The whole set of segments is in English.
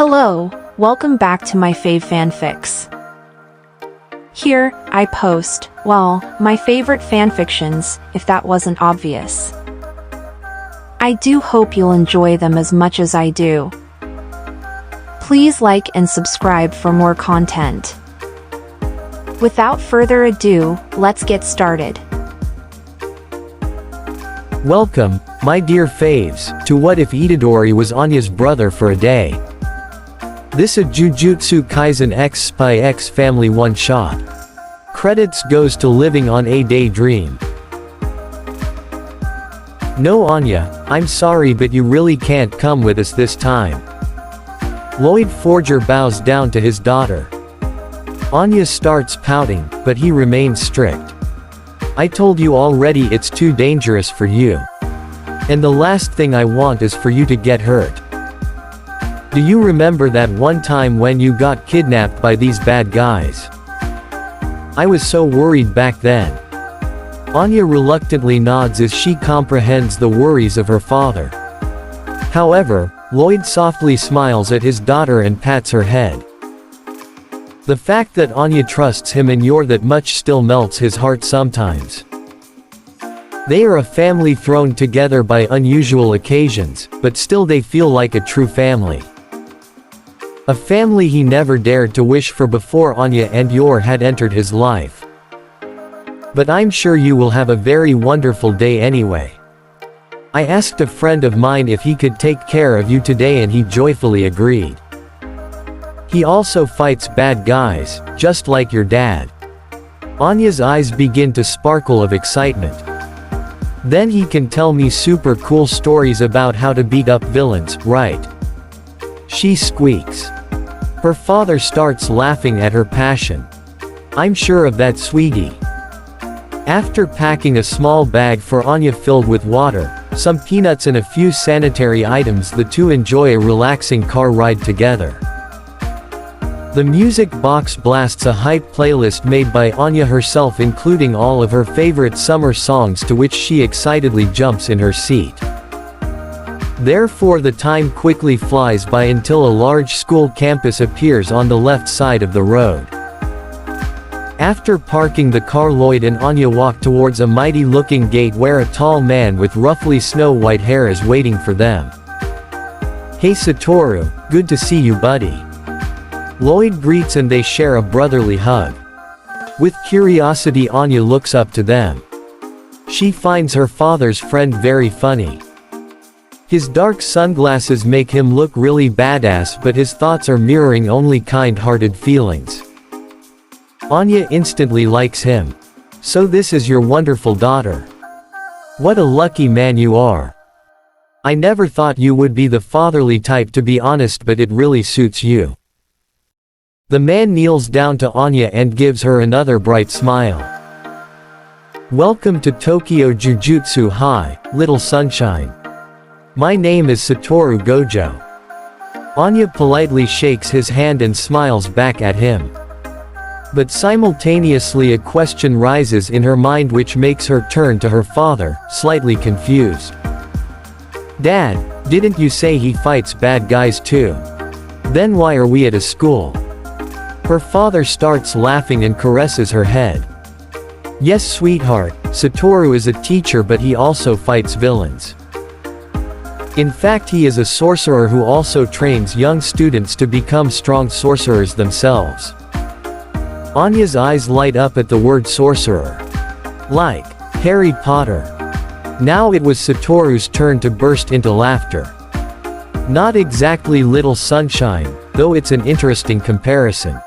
Hello, welcome back to my fave fanfics. Here, I post, well, my favorite fanfictions, if that wasn't obvious. I do hope you'll enjoy them as much as I do. Please like and subscribe for more content. Without further ado, let's get started. Welcome, my dear faves, to What If Itadori Was Anya's Brother for a Day. This a Jujutsu Kaisen X Spy X Family one-shot. Credits goes to Living on a Daydream. No Anya, I'm sorry but you really can't come with us this time. Anya Forger bows down to his daughter. Anya starts pouting, but he remains strict. I told you already it's too dangerous for you. And the last thing I want is for you to get hurt. Do you remember that one time when you got kidnapped by these bad guys? I was so worried back then. Anya reluctantly nods as she comprehends the worries of her father. However, Lloyd softly smiles at his daughter and pats her head. The fact that Anya trusts him and you're that much still melts his heart sometimes. They are a family thrown together by unusual occasions, but still they feel like a true family. A family he never dared to wish for before Anya and Yor had entered his life. But I'm sure you will have a very wonderful day anyway. I asked a friend of mine if he could take care of you today and he joyfully agreed. He also fights bad guys, just like your dad. Anya's eyes begin to sparkle of excitement. Then he can tell me super cool stories about how to beat up villains, right? She squeaks. Her father starts laughing at her passion. I'm sure of that, sweetie. After packing a small bag for Anya filled with water, some peanuts and a few sanitary items, the two enjoy a relaxing car ride together. The music box blasts a hype playlist made by Anya herself, including all of her favorite summer songs, to which she excitedly jumps in her seat. Therefore the time quickly flies by until a large school campus appears on the left side of the road. After parking the car, Lloyd and Anya walk towards a mighty-looking gate where a tall man with roughly snow-white hair is waiting for them. Hey Satoru, good to see you, buddy. Lloyd greets and they share a brotherly hug. With curiosity, Anya looks up to them. She finds her father's friend very funny. His dark sunglasses make him look really badass, but his thoughts are mirroring only kind-hearted feelings. Anya instantly likes him. So this is your wonderful daughter. What a lucky man you are. I never thought you would be the fatherly type, to be honest, but it really suits you. The man kneels down to Anya and gives her another bright smile. Welcome to Tokyo Jujutsu High, little sunshine. My name is Satoru Gojo. Anya politely shakes his hand and smiles back at him. But simultaneously a question rises in her mind which makes her turn to her father, slightly confused. Dad, didn't you say he fights bad guys too? Then why are we at a school? Her father starts laughing and caresses her head. Yes, sweetheart, Satoru is a teacher, but he also fights villains. In fact, he is a sorcerer who also trains young students to become strong sorcerers themselves. Anya's eyes light up at the word sorcerer. Like Harry Potter. Now it was Satoru's turn to burst into laughter. Not exactly little sunshine, though it's an interesting comparison.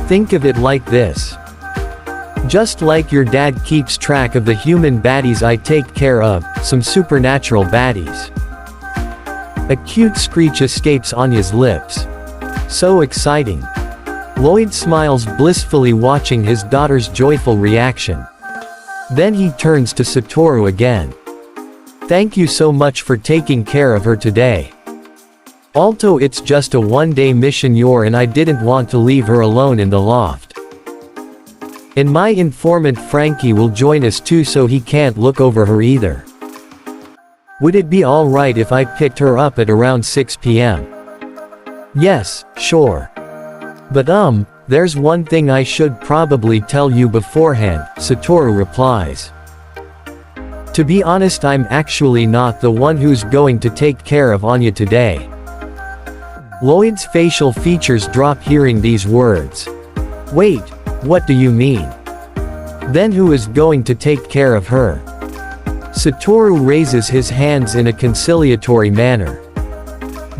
Think of it like this. Just like your dad keeps track of the human baddies, I take care of some supernatural baddies. A cute screech escapes Anya's lips. So exciting. Lloyd smiles blissfully, watching his daughter's joyful reaction. Then he turns to Satoru again. Thank you so much for taking care of her today. Although it's just a one-day mission, and I didn't want to leave her alone in the loft. And my informant Frankie will join us too, so he can't look over her either. Would it be alright if I picked her up at around 6 p.m.? Yes, sure. But there's one thing I should probably tell you beforehand, Satoru replies. To be honest, I'm actually not the one who's going to take care of Anya today. Lloyd's facial features drop hearing these words. Wait, what do you mean? Then who is going to take care of her? Satoru raises his hands in a conciliatory manner.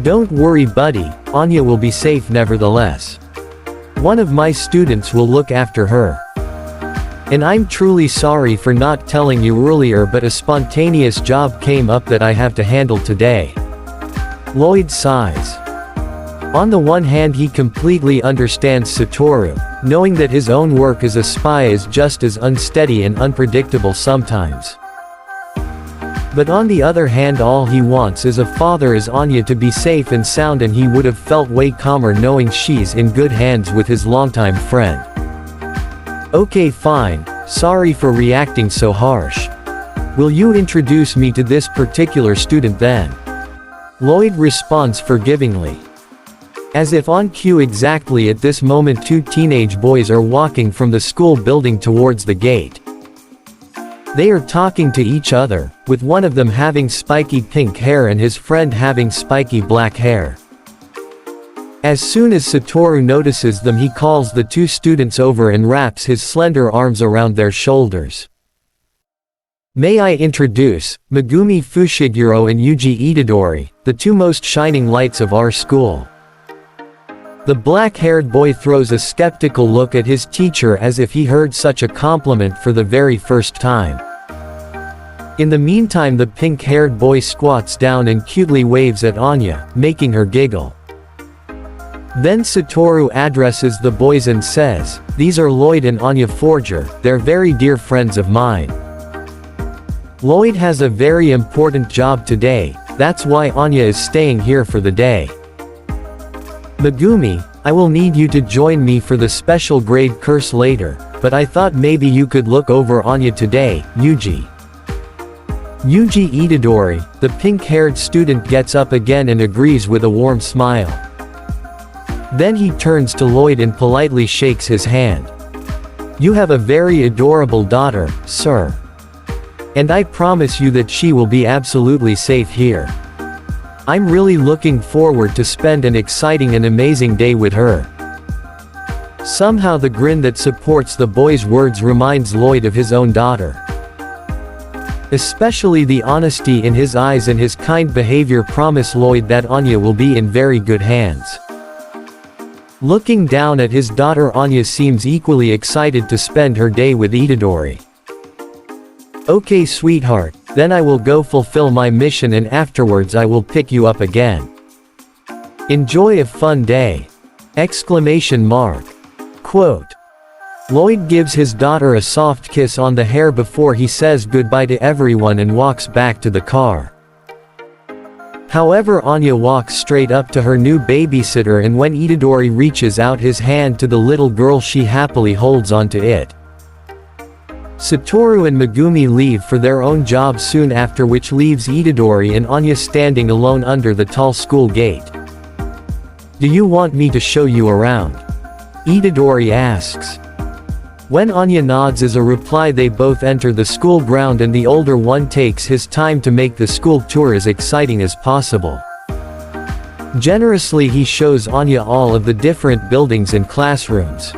Don't worry, buddy, Anya will be safe nevertheless. One of my students will look after her. And I'm truly sorry for not telling you earlier, but a spontaneous job came up that I have to handle today. Lloyd sighs. On the one hand, he completely understands Satoru, knowing that his own work as a spy is just as unsteady and unpredictable sometimes. But on the other hand, all he wants as a father is Anya to be safe and sound, and he would have felt way calmer knowing she's in good hands with his longtime friend. Okay, fine, sorry for reacting so harsh. Will you introduce me to this particular student then? Lloyd responds forgivingly. As if on cue, exactly at this moment, two teenage boys are walking from the school building towards the gate. They are talking to each other, with one of them having spiky pink hair and his friend having spiky black hair. As soon as Satoru notices them, he calls the two students over and wraps his slender arms around their shoulders. May I introduce Megumi Fushiguro and Yuji Itadori, the two most shining lights of our school. The black-haired boy throws a skeptical look at his teacher as if he heard such a compliment for the very first time. In the meantime, the pink-haired boy squats down and cutely waves at Anya, making her giggle. Then Satoru addresses the boys and says, "These are Lloyd and Anya Forger, they're very dear friends of mine. Lloyd has a very important job today, that's why Anya is staying here for the day. Megumi, I will need you to join me for the special grade course later, but I thought maybe you could look over Anya today, Yuji." Yuji Itadori, the pink-haired student, gets up again and agrees with a warm smile. Then he turns to Lloyd and politely shakes his hand. "You have a very adorable daughter, sir. And I promise you that she will be absolutely safe here. I'm really looking forward to spend an exciting and amazing day with her." Somehow the grin that supports the boy's words reminds Lloyd of his own daughter. Especially the honesty in his eyes and his kind behavior promise Lloyd that Anya will be in very good hands. Looking down at his daughter, Anya seems equally excited to spend her day with Itadori. "Okay, sweetheart, then I will go fulfill my mission and afterwards I will pick you up again. Enjoy a fun day!" Exclamation mark. Quote. Lloyd gives his daughter a soft kiss on the hair before he says goodbye to everyone and walks back to the car. However, Anya walks straight up to her new babysitter, and when Itadori reaches out his hand to the little girl, she happily holds onto it. Satoru and Megumi leave for their own jobs soon after, which leaves Itadori and Anya standing alone under the tall school gate. "Do you want me to show you around?" Itadori asks. When Anya nods as a reply, they both enter the school ground, and the older one takes his time to make the school tour as exciting as possible. Generously, he shows Anya all of the different buildings and classrooms.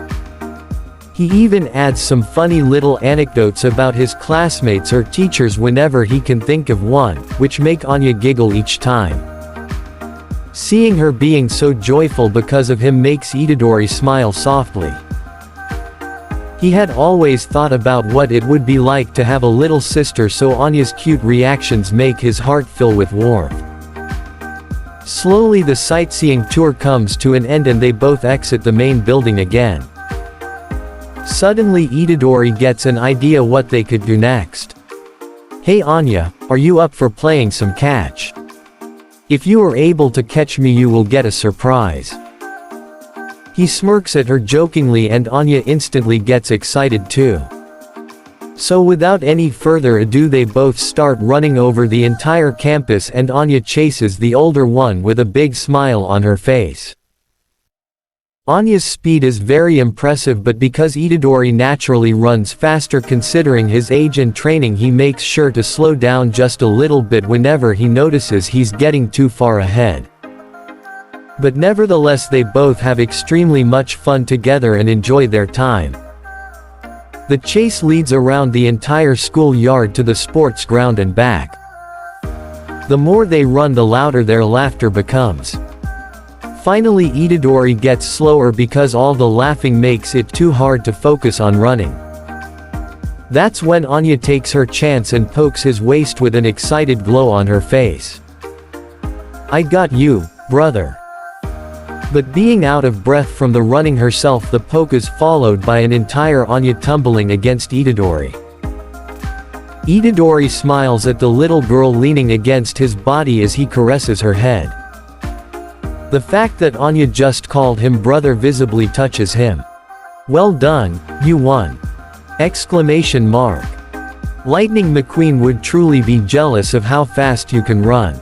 He even adds some funny little anecdotes about his classmates or teachers whenever he can think of one, which make Anya giggle each time. Seeing her being so joyful because of him makes Itadori smile softly. He had always thought about what it would be like to have a little sister, so Anya's cute reactions make his heart fill with warmth. Slowly the sightseeing tour comes to an end and they both exit the main building again. Suddenly Itadori gets an idea what they could do next. "Hey Anya, are you up for playing some catch? If you are able to catch me, you will get a surprise." He smirks at her jokingly and Anya instantly gets excited too. So without any further ado, they both start running over the entire campus and Anya chases the older one with a big smile on her face. Anya's speed is very impressive, but because Itadori naturally runs faster considering his age and training, he makes sure to slow down just a little bit whenever he notices he's getting too far ahead. But nevertheless, they both have extremely much fun together and enjoy their time. The chase leads around the entire schoolyard to the sports ground and back. The more they run, the louder their laughter becomes. Finally, Itadori gets slower because all the laughing makes it too hard to focus on running. That's when Anya takes her chance and pokes his waist with an excited glow on her face. "I got you, brother." But being out of breath from the running herself, the poke is followed by an entire Anya tumbling against Itadori. Itadori smiles at the little girl leaning against his body as he caresses her head. The fact that Anya just called him brother visibly touches him. "Well done, you won!" Exclamation mark. Lightning McQueen would truly be jealous of how fast you can run.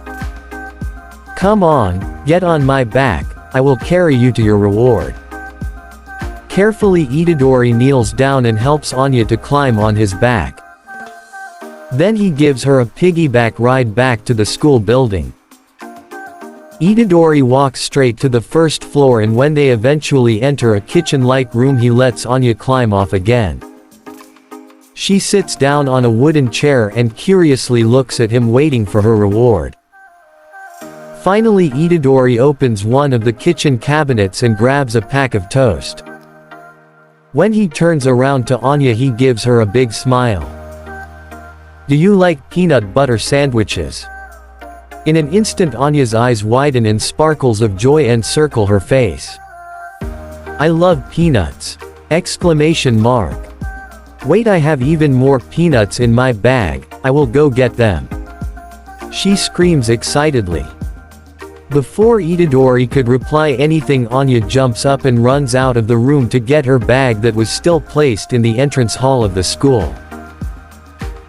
"Come on, get on my back, I will carry you to your reward." Carefully, Itadori kneels down and helps Anya to climb on his back. Then he gives her a piggyback ride back to the school building. Itadori walks straight to the first floor, and when they eventually enter a kitchen-like room, he lets Anya climb off again. She sits down on a wooden chair and curiously looks at him, waiting for her reward. Finally, Itadori opens one of the kitchen cabinets and grabs a pack of toast. When he turns around to Anya, he gives her a big smile. "Do you like peanut butter sandwiches?" In an instant, Anya's eyes widen and sparkles of joy encircle her face. "I love peanuts!" Exclamation mark. "Wait, I have even more peanuts in my bag, I will go get them!" She screams excitedly. Before Itadori could reply anything, Anya jumps up and runs out of the room to get her bag that was still placed in the entrance hall of the school.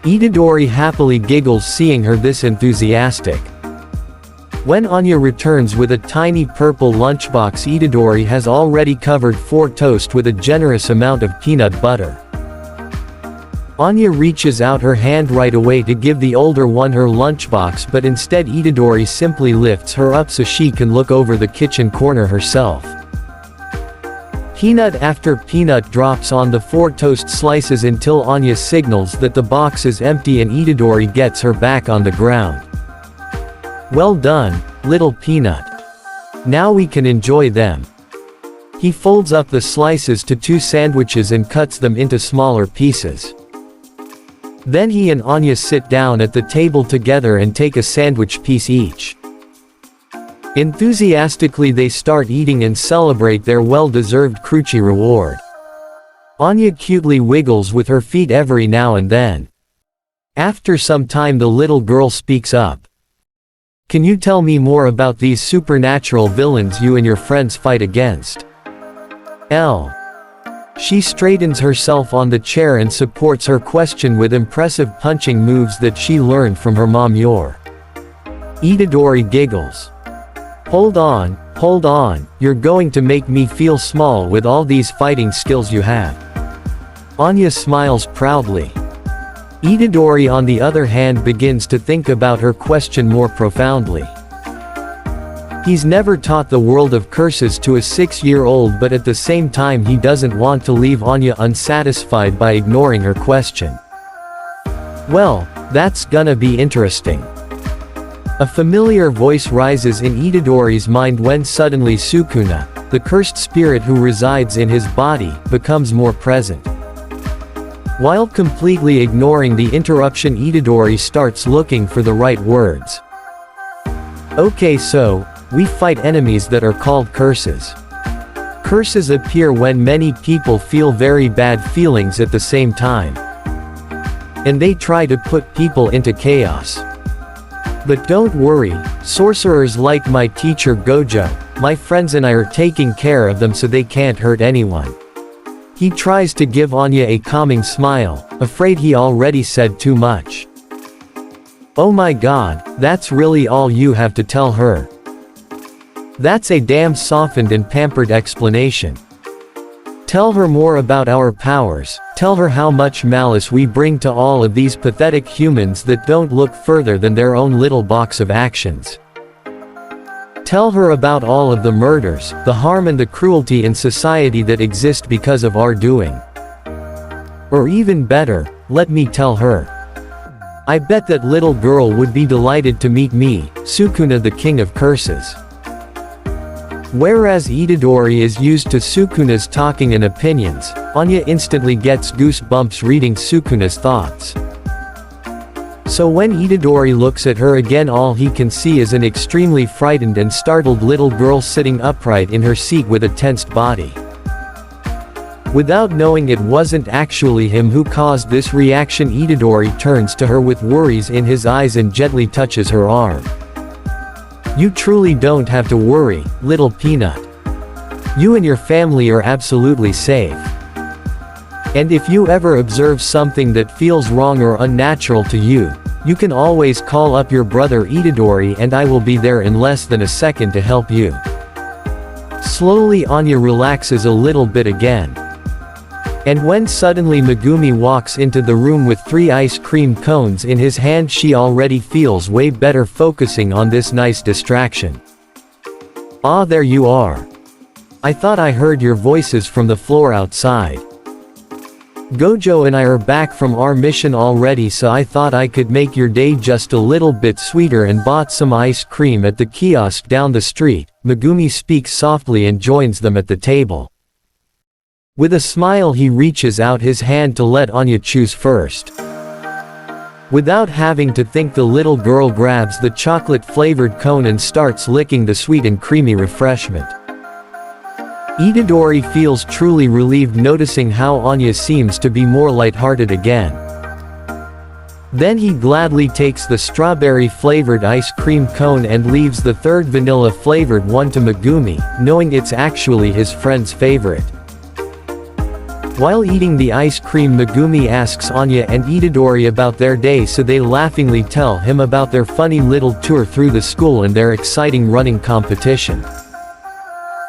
Itadori happily giggles seeing her this enthusiastic. When Anya returns with a tiny purple lunchbox, Itadori has already covered 4 toast with a generous amount of peanut butter. Anya reaches out her hand right away to give the older one her lunchbox, but instead Itadori simply lifts her up so she can look over the kitchen corner herself. Peanut after peanut drops on the 4 toast slices until Anya signals that the box is empty, and Itadori gets her back on the ground. "Well done, little peanut. Now we can enjoy them." He folds up the slices to 2 sandwiches and cuts them into smaller pieces. Then he and Anya sit down at the table together and take a sandwich piece each. Enthusiastically, they start eating and celebrate their well-deserved crunchy reward. Anya cutely wiggles with her feet every now and then. After some time, the little girl speaks up. "Can you tell me more about these supernatural villains you and your friends fight against?" She straightens herself on the chair and supports her question with impressive punching moves that she learned from her mom Yor. Itadori giggles. Hold on, you're going to make me feel small with all these fighting skills you have." Anya smiles proudly. Itadori, on the other hand, begins to think about her question more profoundly. He's never taught the world of curses to a 6-year-old, but at the same time he doesn't want to leave Anya unsatisfied by ignoring her question. "Well, that's gonna be interesting." A familiar voice rises in Itadori's mind when suddenly Sukuna, the cursed spirit who resides in his body, becomes more present. While completely ignoring the interruption, Itadori starts looking for the right words. "Okay, so we fight enemies that are called curses. Curses appear when many people feel very bad feelings at the same time. And they try to put people into chaos. But don't worry, sorcerers like my teacher Gojo, my friends and I are taking care of them so they can't hurt anyone." He tries to give Anya a calming smile, afraid he already said too much. "Oh my god, that's really all you have to tell her?" That's a damn softened and pampered explanation. Tell her more about our powers, tell her how much malice we bring to all of these pathetic humans that don't look further than their own little box of actions. Tell her about all of the murders, the harm and the cruelty in society that exist because of our doing. Or even better, let me tell her. I bet that little girl would be delighted to meet me, Sukuna the king of curses. Whereas Itadori is used to Sukuna's talking and opinions, Anya instantly gets goosebumps reading Sukuna's thoughts. So when Itadori looks at her again, all he can see is an extremely frightened and startled little girl sitting upright in her seat with a tensed body. Without knowing it wasn't actually him who caused this reaction, Itadori turns to her with worries in his eyes and gently touches her arm. You truly don't have to worry, little peanut. You and your family are absolutely safe. And if you ever observe something that feels wrong or unnatural to you, you can always call up your brother Itadori and I will be there in less than a second to help you. Slowly Anya relaxes a little bit again. And when suddenly Megumi walks into the room with 3 ice cream cones in his hand, she already feels way better focusing on this nice distraction. Ah, there you are. I thought I heard your voices from the floor outside. Gojo and I are back from our mission already, so I thought I could make your day just a little bit sweeter and bought some ice cream at the kiosk down the street. Megumi speaks softly and joins them at the table. With a smile he reaches out his hand to let Anya choose first. Without having to think, the little girl grabs the chocolate-flavored cone and starts licking the sweet and creamy refreshment. Itadori feels truly relieved noticing how Anya seems to be more lighthearted again. Then he gladly takes the strawberry-flavored ice cream cone and leaves the 3rd vanilla-flavored one to Megumi, knowing it's actually his friend's favorite. While eating the ice cream, Megumi asks Anya and Itadori about their day, so they laughingly tell him about their funny little tour through the school and their exciting running competition.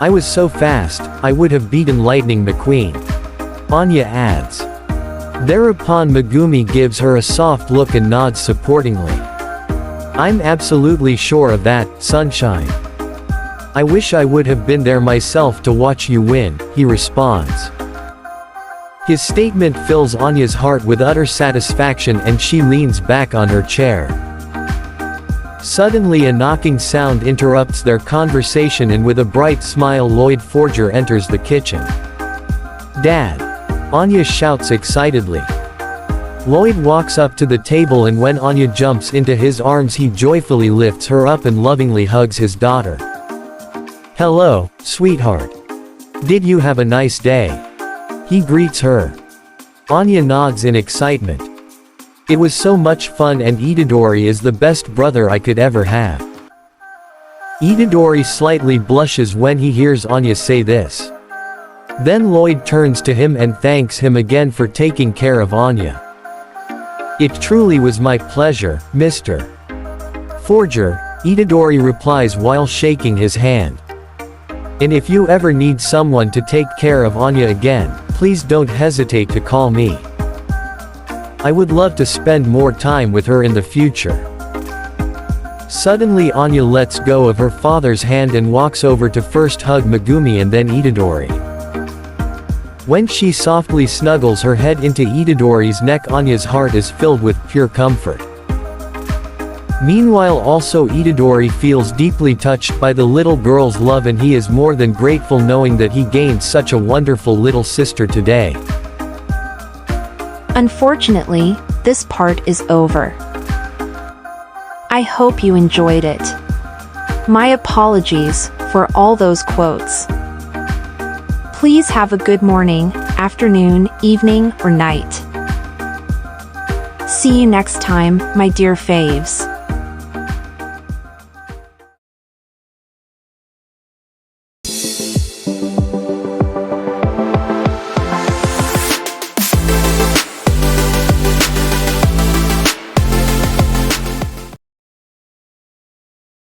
I was so fast, I would have beaten Lightning McQueen. Anya adds. Thereupon Megumi gives her a soft look and nods supportingly. I'm absolutely sure of that, Sunshine. I wish I would have been there myself to watch you win, he responds. His statement fills Anya's heart with utter satisfaction and she leans back on her chair. Suddenly a knocking sound interrupts their conversation and with a bright smile Lloyd Forger enters the kitchen. Dad! Anya shouts excitedly. Lloyd walks up to the table and when Anya jumps into his arms he joyfully lifts her up and lovingly hugs his daughter. Hello, sweetheart. Did you have a nice day? He greets her. Anya nods in excitement. It was so much fun and Itadori is the best brother I could ever have. Itadori slightly blushes when he hears Anya say this. Then Lloyd turns to him and thanks him again for taking care of Anya. It truly was my pleasure, Mr. Forger, Itadori replies while shaking his hand. And if you ever need someone to take care of Anya again, please don't hesitate to call me. I would love to spend more time with her in the future. Suddenly Anya lets go of her father's hand and walks over to first hug Megumi and then Itadori. When she softly snuggles her head into Itadori's neck, Anya's heart is filled with pure comfort. Meanwhile also Itadori feels deeply touched by the little girl's love and he is more than grateful knowing that he gained such a wonderful little sister today. Unfortunately, this part is over. I hope you enjoyed it. My apologies for all those quotes. Please have a good morning, afternoon, evening, or night. See you next time, my dear faves.